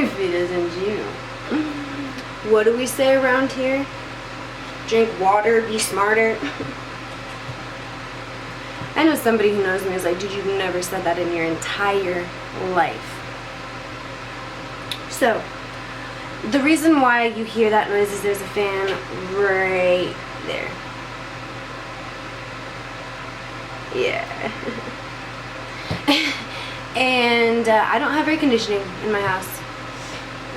if it isn't you. What do we say around here? Drink water, be smarter. I know somebody who knows me is like, dude, you've never said that in your entire life. So, the reason why you hear that noise is there's a fan right there. Yeah. And I don't have air conditioning in my house.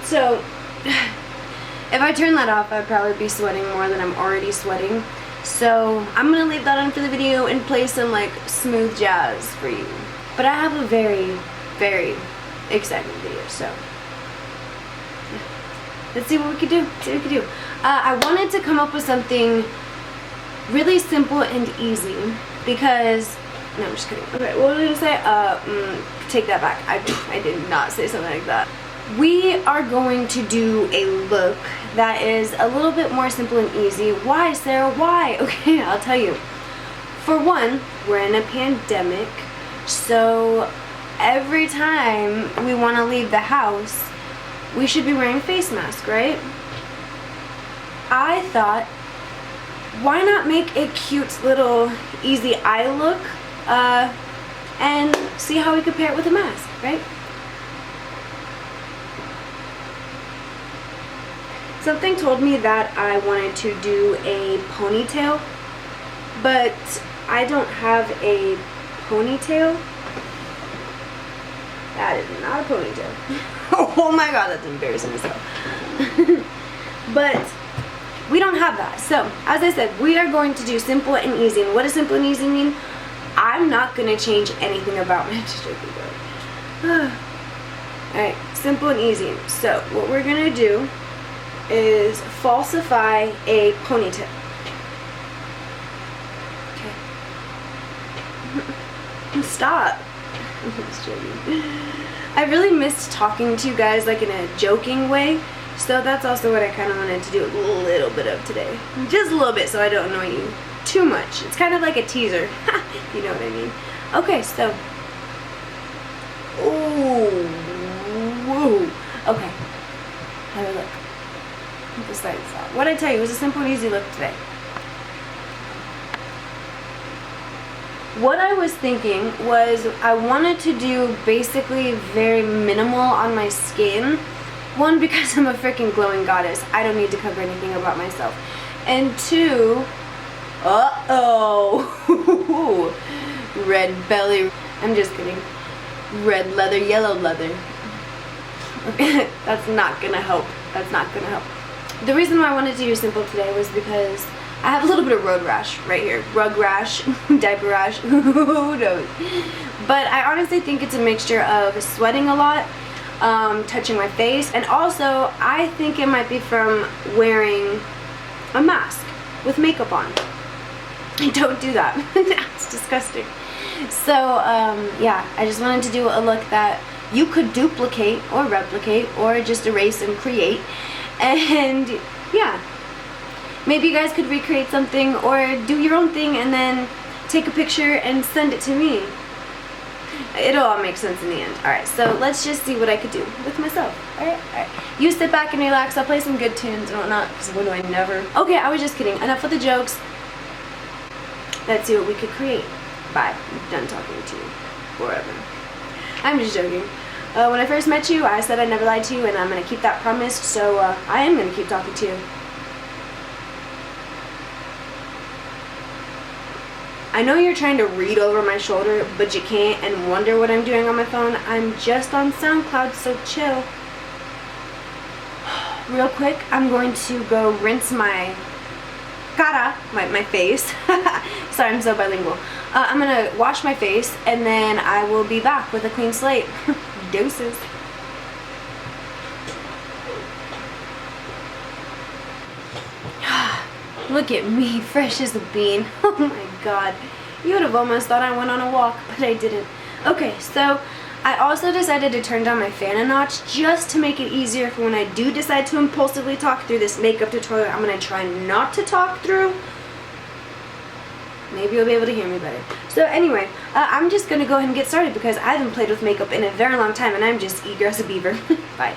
So, if I turn that off, I'd probably be sweating more than I'm already sweating. So, I'm going to leave that on for the video and play some like smooth jazz for you. But I have a very, very exciting video, so let's see what we can do. I wanted to come up with something really simple and easy because, no, I'm just kidding. Okay, what was I gonna say? Take that back. I did not say something like that. We are going to do a look that is a little bit more simple and easy. Why, Sarah? Why? Okay, I'll tell you. For one, we're in a pandemic, so every time we want to leave the house, we should be wearing a face mask, right? I thought, why not make a cute little easy eye look and see how we could pair it with a mask, right? Something told me that I wanted to do a ponytail, but I don't have a ponytail. That is not a ponytail. Oh my god, that's embarrassing as hell. But we don't have that. So, as I said, we are going to do simple and easy. And what does simple and easy mean? I'm not going to change anything about my Alright, simple and easy. So, what we're going to do is falsify a ponytail. Okay. Stop. I'm just joking. I really missed talking to you guys like in a joking way, so that's also what I kind of wanted to do a little bit of today. Just a little bit so I don't annoy you too much. It's kind of like a teaser, you know what I mean. Okay, so, ooh, whoa. Okay, have a look. Besides that, what I tell you, it was a simple and easy look today. What I was thinking was I wanted to do basically very minimal on my skin. One, because I'm a freaking glowing goddess. I don't need to cover anything about myself. And two, red belly. I'm just kidding. Red leather, yellow leather. That's not gonna help. That's not gonna help. The reason why I wanted to do simple today was because I have a little bit of road rash right here. Rug rash, diaper rash, who knows? But I honestly think it's a mixture of sweating a lot, touching my face, and also I think it might be from wearing a mask with makeup on. Don't do that. That's disgusting. So, yeah, I just wanted to do a look that you could duplicate or replicate or just erase and create. And, yeah. Maybe you guys could recreate something or do your own thing and then take a picture and send it to me. It'll all make sense in the end. Alright, so let's just see what I could do with myself. Alright. You sit back and relax. I'll play some good tunes and whatnot, because when do I never? Okay, I was just kidding. Enough with the jokes. Let's see what we could create. Bye. I'm done talking to you. Forever. I'm just joking. When I first met you, I said I never lied to you, and I'm going to keep that promise, so I am going to keep talking to you. I know you're trying to read over my shoulder, but you can't, and wonder what I'm doing on my phone. I'm just on SoundCloud, so chill. Real quick, I'm going to go rinse my cara, my face. Sorry, I'm so bilingual. I'm going to wash my face, and then I will be back with a clean slate. Deuces. Look at me, fresh as a bean. Oh my god. You would have almost thought I went on a walk, but I didn't. Okay, so I also decided to turn down my fan a notch just to make it easier for when I do decide to impulsively talk through this makeup tutorial. I'm going to try not to talk through. Maybe you'll be able to hear me better. So anyway, I'm just going to go ahead and get started because I haven't played with makeup in a very long time and I'm just eager as a beaver. Bye.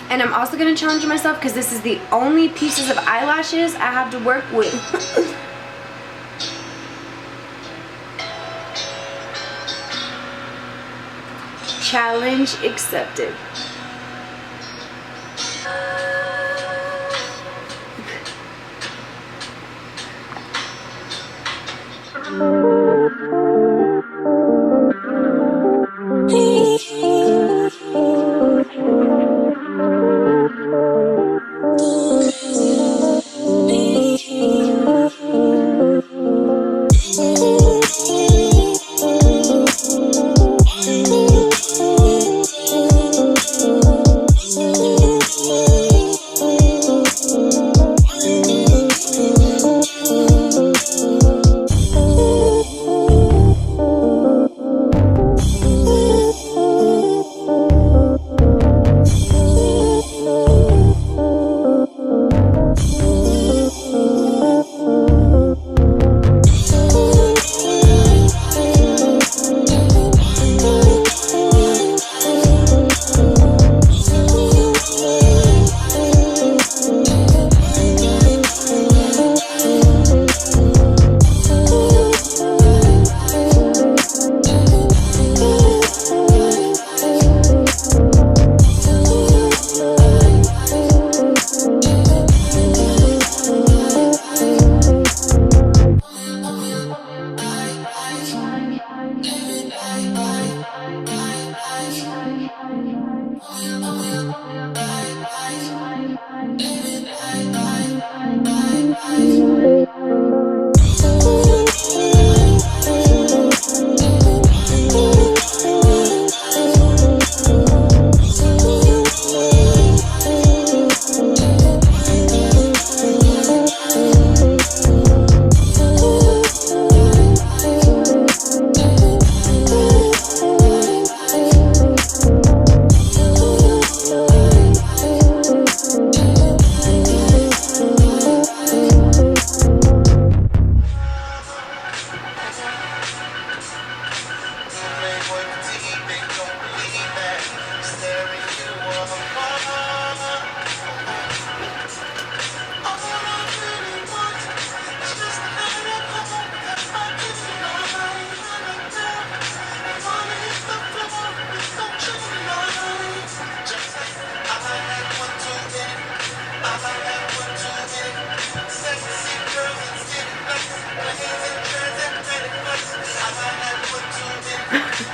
And I'm also going to challenge myself because this is the only pieces of eyelashes I have to work with. Challenge accepted.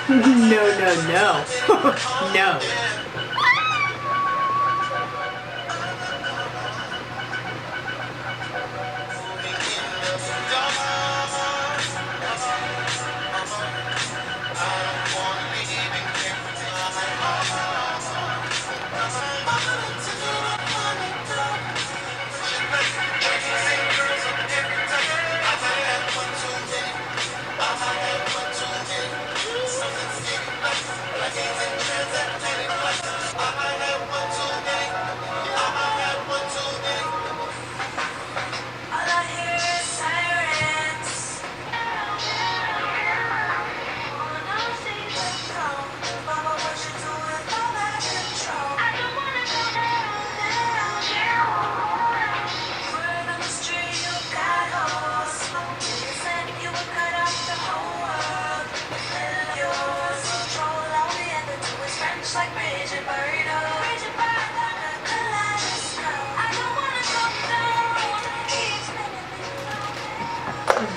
No, no, no. No.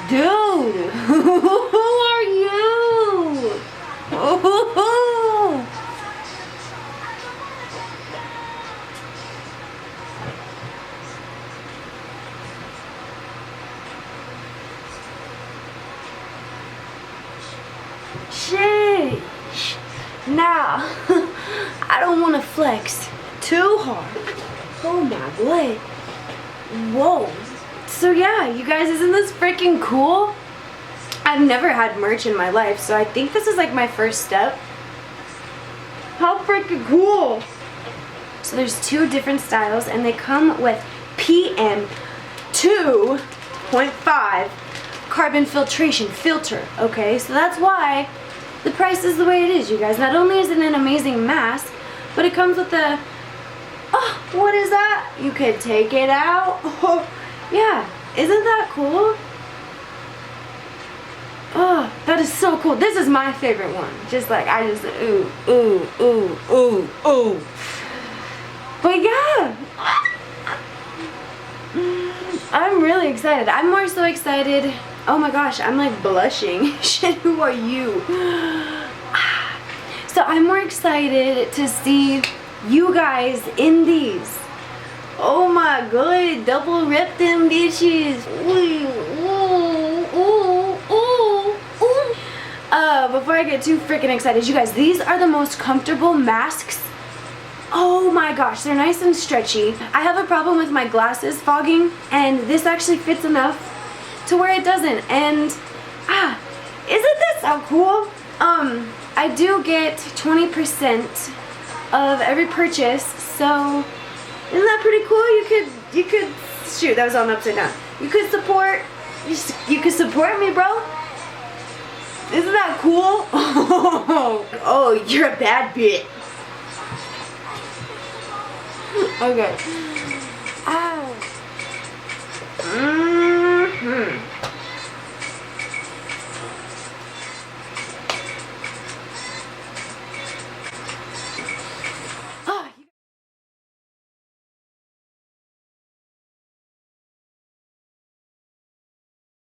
Dude, who are you? Sheesh. Now, I don't want to flex too hard. Oh my boy. Whoa. So yeah, you guys, isn't this freaking cool? I've never had merch in my life, so I think this is like my first step. How freaking cool. So there's two different styles and they come with PM 2.5 carbon filtration filter, okay? So that's why the price is the way it is, you guys. Not only is it an amazing mask, but it comes with a, oh, what is that? You could take it out. Oh, yeah, isn't that cool? Oh, that is so cool. This is my favorite one. Just like, I just, ooh, ooh, ooh, ooh, ooh. But yeah, I'm really excited. I'm more so excited. Oh my gosh, I'm like blushing. Shit, who are you? So I'm more excited to see you guys in these. Oh my god, double rip them bitches. Ooh, ooh, ooh, ooh, ooh. Before I get too freaking excited, you guys, these are the most comfortable masks. Oh my gosh, they're nice and stretchy. I have a problem with my glasses fogging, and this actually fits enough to where it doesn't. And isn't this so cool? I do get 20% of every purchase, so isn't that pretty cool? You could shoot, that was on upside down. You could support me, bro. Isn't that cool? Oh, you're a bad bitch. Okay.